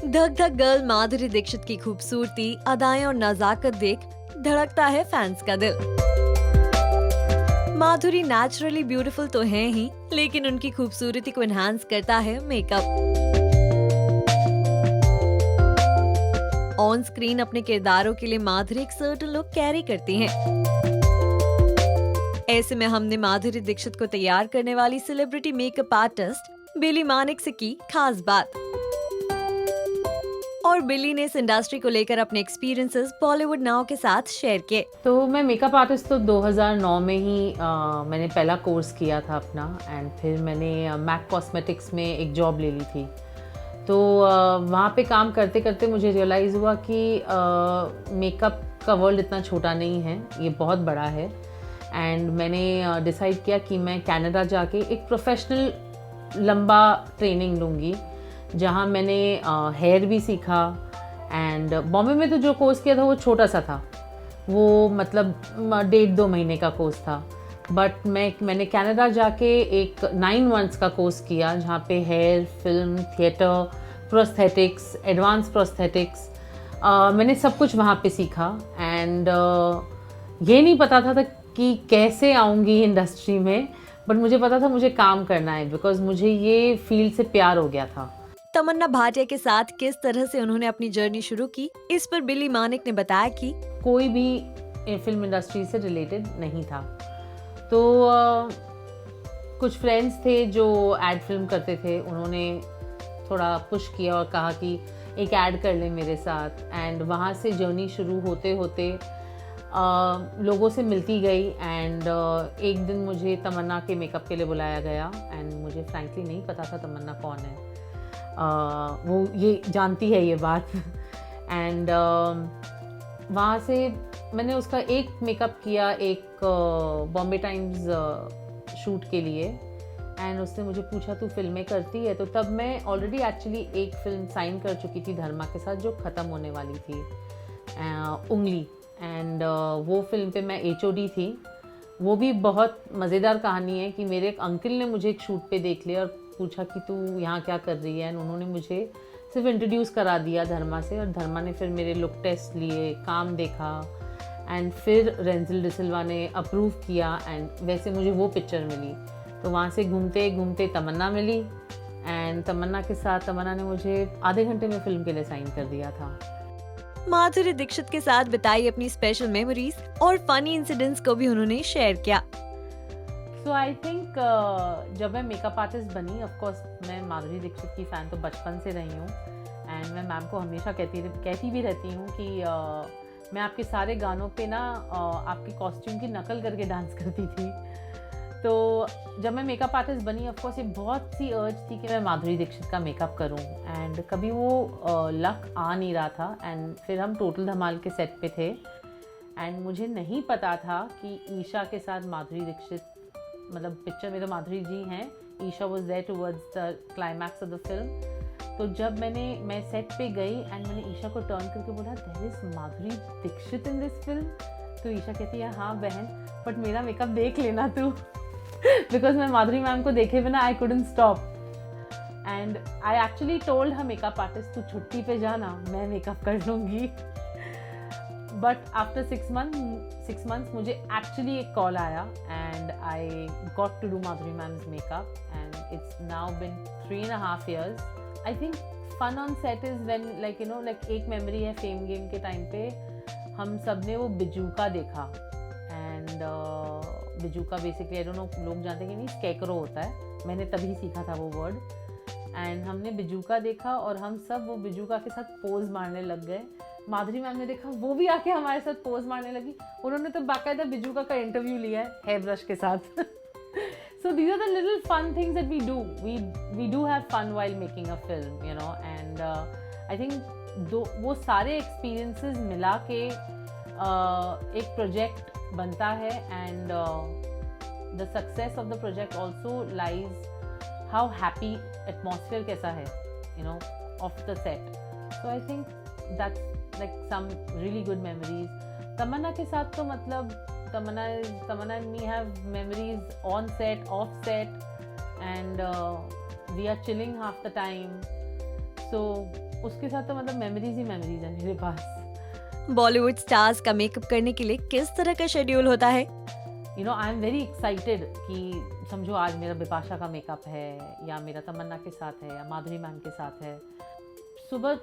धक धक गर्ल माधुरी दीक्षित की खूबसूरती, अदाएं और नजाकत देख धड़कता है फैंस का दिल। माधुरी नेचुरली ब्यूटीफुल तो है ही, लेकिन उनकी खूबसूरती को एनहांस करता है मेकअप। ऑन स्क्रीन अपने किरदारों के लिए माधुरी एक सर्टेन लुक कैरी करती हैं। ऐसे में हमने माधुरी दीक्षित को तैयार करने वाली सेलिब्रिटी मेकअप आर्टिस्ट बिली मानिक से की खास बात। और बिली ने इस इंडस्ट्री को लेकर अपने एक्सपीरियंसेस बॉलीवुड नाउ के साथ शेयर किए। तो मैं मेकअप आर्टिस्ट तो 2009 में ही मैंने पहला कोर्स किया था अपना, एंड फिर मैंने मैक कॉस्मेटिक्स में एक जॉब ले ली थी। तो वहाँ पे काम करते करते मुझे रियलाइज़ हुआ कि मेकअप का वर्ल्ड इतना छोटा नहीं है, ये बहुत बड़ा है। एंड मैंने डिसाइड किया कि मैं कनाडा जाके एक प्रोफेशनल लंबा ट्रेनिंग लूँगी, जहाँ मैंने हेयर भी सीखा। एंड बॉम्बे में तो जो कोर्स किया था वो छोटा सा था, वो मतलब 1.5-2 महीने का कोर्स था। बट मैंने कनाडा जाके एक 9 मंथ्स का कोर्स किया, जहाँ पे hair, film, theatre, prosthetics, advance prosthetics, मैंने सब कुछ वहाँ पे सीखा। एंड ये नहीं पता था कि कैसे आऊँगी इंडस्ट्री में, बट मुझे पता था मुझे काम करना है, बिकॉज मुझे ये फील्ड से प्यार हो गया था। तमन्ना भाटिया के साथ किस तरह से उन्होंने अपनी जर्नी शुरू की, इस पर बिली मानिक ने बताया कि कोई भी फिल्म इंडस्ट्री से रिलेटेड नहीं था। तो कुछ फ्रेंड्स थे जो एड फिल्म करते थे, उन्होंने थोड़ा पुश किया और कहा कि एक ऐड कर ले मेरे साथ। एंड वहाँ से जर्नी शुरू होते होते लोगों से मिलती गई। एंड एक दिन मुझे तमन्ना के मेकअप के लिए बुलाया गया, एंड मुझे फ्रैंकली नहीं पता था तमन्ना कौन है। वो ये जानती है ये बात। एंड वहाँ से मैंने उसका एक मेकअप किया, एक बॉम्बे टाइम्स शूट के लिए। एंड उसने मुझे पूछा तू फिल्में करती है? तो तब मैं ऑलरेडी एक्चुअली एक फिल्म साइन कर चुकी थी धर्मा के साथ, जो ख़त्म होने वाली थी, उंगली। एंड वो फिल्म पे मैं HOD थी। वो भी बहुत मज़ेदार कहानी है कि मेरे एक अंकल ने मुझे एक शूट पे देख लिया और पूछा कि तू यहाँ क्या कर रही है। एंड उन्होंने मुझे सिर्फ इंट्रोड्यूस करा दिया धर्मा से, और धर्मा ने फिर मेरे लुक टेस्ट लिए, काम देखा, एंड फिर रेंजिल डिसिल्वा ने अप्रूव किया। एंड वैसे मुझे वो पिक्चर मिली। तो वहाँ से घूमते घूमते तमन्ना मिली, एंड तमन्ना के साथ तमन्ना ने मुझे आधे घंटे में फिल्म के लिए साइन कर दिया था। माधुरी दीक्षित के साथ बिताई अपनी स्पेशल मेमोरीज और फनी इंसिडेंट्स को भी उन्होंने शेयर किया। सो आई थिंक जब मैं मेकअप आर्टिस्ट बनी, ऑफ कोर्स मैं माधुरी दीक्षित की फ़ैन तो बचपन से रही हूँ। एंड मैं मैम को हमेशा कहती भी रहती हूँ कि मैं आपके सारे गानों पे ना आपके कॉस्ट्यूम की नकल करके डांस करती थी। तो जब मैं मेकअप आर्टिस्ट बनी, ऑफ कोर्स ये बहुत सी अर्ज थी कि मैं माधुरी दीक्षित का मेकअप करूँ, एंड कभी वो लक आ नहीं रहा था। एंड फिर हम टोटल धमाल के सेट पे थे, एंड मुझे नहीं पता था कि ईशा के साथ माधुरी दीक्षित, मतलब पिक्चर में तो माधुरी जी हैं, Isha was there towards the climax of the film. तो जब मैं सेट पे गई एंड मैंने ईशा को टर्न करके बोला there is Madhuri Dixit in this film, तो ईशा कहती है हाँ बहन, बट मेरा मेकअप देख लेना तू। बिकॉज मैं माधुरी मैम को देखे बिना I couldn't stop. And I actually told her makeup artist तू छुट्टी पे जाना, मैं मेकअप कर लूँगी। बट आफ्टर 6 months मुझे एक्चुअली एक कॉल आया, and I got to do Madhuri ma'am's makeup, and it's now been 3.5 years। I think fun on set is when like एक मेमोरी है फेम गेम के टाइम पे हम सब ने वो बिजूका देखा। एंड बिजूका बेसिकली आई डोंट नो लोग जानते कि नहीं, स्कैकरो होता है, मैंने तभी सीखा था वो वर्ड। एंड हमने बिजूका देखा और हम सब वो बिजूका के साथ पोज मारने लग गए। माधुरी मैम ने देखा, वो भी आके हमारे साथ पोज मारने लगी। उन्होंने तो बाकायदा बिजूका का इंटरव्यू लिया है हेयर ब्रश के साथ। So these are the little fun things that we do. We do have fun while making a film, you know. And I think वो सारे experiences मिला के एक project बनता है, and the success of the project also lies how happy atmosphere कैसा है, you know, of the set. So I think that's like some really good memories. तमन्ना के साथ तो मतलब Tamanna and me have memories on set, off set, and we are chilling half the time. So उसके साथ तो मतलब memories ही memories है मेरे पास। बॉलीवुड स्टार्स का मेकअप करने के लिए किस तरह का शेड्यूल होता है? You know, I am very excited कि समझो आज मेरा बिपाशा का मेकअप है, या मेरा तमन्ना के साथ है, या माधुरी मैम के साथ है। सुबह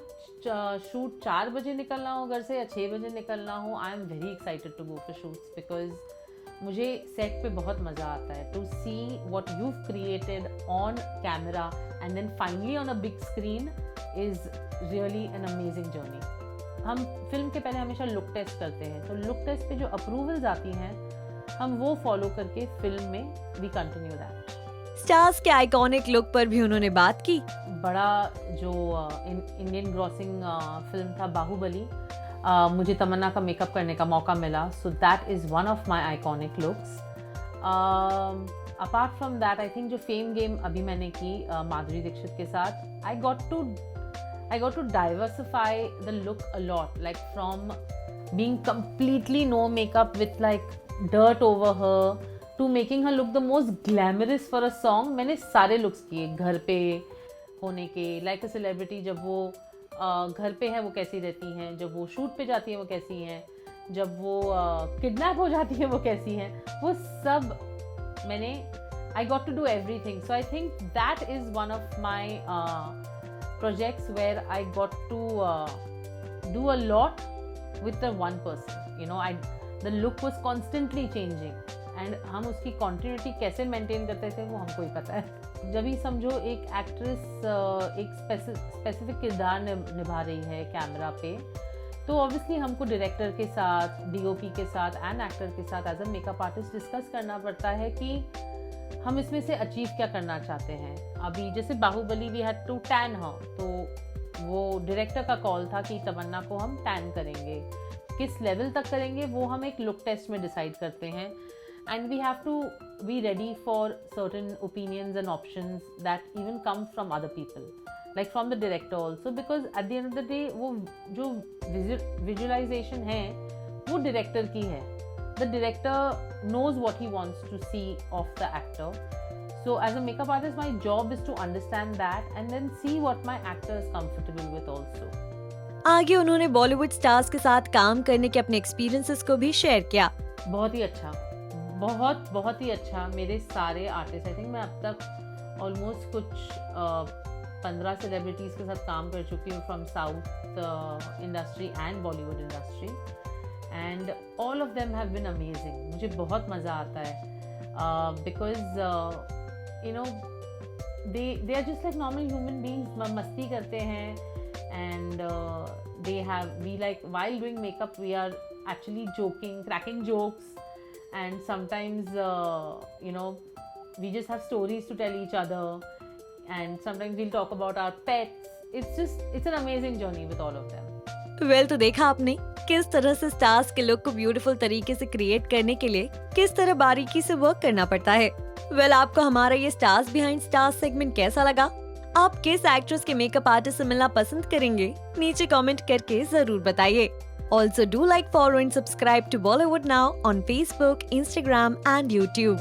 शूट 4 बजे निकलना हो घर से या 6 बजे निकलना हो, I am very excited to go for shoots, because मुझे सेट पे बहुत मज़ा आता है to see what you created on camera and then finally on a big screen is really an amazing journey. हम फिल्म के पहले हमेशा लुक टेस्ट करते हैं, तो लुक टेस्ट पे जो अप्रूवल्स आती हैं हम वो फॉलो करके फिल्म में वी कंटिन्यू दैट। स्टार्स के आइकॉनिक लुक पर भी उन्होंने बात की। बड़ा जो इंडियन ग्रॉसिंग फिल्म था बाहुबली, मुझे तमन्ना का मेकअप करने का मौका मिला, so that is one of my iconic looks. Apart from that I think जो फेम गेम अभी मैंने की माधुरी दीक्षित के साथ, I got to diversify the look a lot, like from being completely no makeup with like dirt over her to making her look the most glamorous for a song। मैंने सारे looks किए, घर पे होने के, लाइक अ सेलिब्रिटी जब वो घर पे है वो कैसी रहती हैं, जब वो शूट पे जाती हैं वो कैसी हैं, जब वो किडनैप हो जाती है वो कैसी हैं, वो सब मैंने I got to do everything. So I think that is one of my projects where I got to do a lot with the one person, you know, the look was constantly changing and हम उसकी continuity कैसे maintain करते थे वो हमको ही पता है। जब भी समझो एक एक्ट्रेस एक स्पेसिफिक किरदार निभा रही है कैमरा पे, तो ऑब्वियसली हमको डायरेक्टर के साथ, डीओपी के साथ एंड एक्टर के साथ as a makeup artist discuss करना पड़ता है कि हम इसमें से अचीव क्या करना चाहते हैं। अभी जैसे Baahubali we had to tan her, तो वो डायरेक्टर का कॉल था कि तमन्ना को हम टैन करेंगे, किस लेवल तक करेंगे वो हम एक लुक टेस्ट में डिसाइड करते हैं, and we have to be ready for certain opinions and options that even come from other people, like from the director also, because at the end of the day वो जो visualisation है वो director की है। The director knows what he wants to see of the actor. So as a makeup artist, my job is to understand that and then see what my actor is comfortable with also. आगे उन्होंने Bollywood stars के साथ काम करने के अपने experiences को भी शेयर किया। बहुत ही अच्छा, बहुत ही अच्छा। मेरे सारे आर्टिस्ट, आई थिंक मैं अब तक ऑलमोस्ट कुछ 15 सेलिब्रिटीज़ के साथ काम कर चुकी हूँ from south industry and Bollywood industry, and all of them have been amazing. मुझे बहुत मज़ा आता है because you know they are just like normal human beings, मस्ती करते हैं, and we like while doing makeup we are actually joking, cracking jokes, and sometimes you know we just have stories to tell each other, and sometimes we'll talk about our pets. It's an amazing journey with all of them. Well तो देखा आपने किस तरह से stars के look को beautiful तरीके से क्रिएट करने के लिए किस तरह बारीकी से वर्क करना पड़ता है। वेल आपको हमारा ये स्टार्स बिहाइंड स्टार्स सेगमेंट कैसा लगा? आप किस एक्ट्रेस के मेकअप आर्टिस्ट से मिलना पसंद करेंगे? नीचे कमेंट करके जरूर बताइए। Also do like, follow and subscribe to Bollywood now on Facebook, Instagram and YouTube.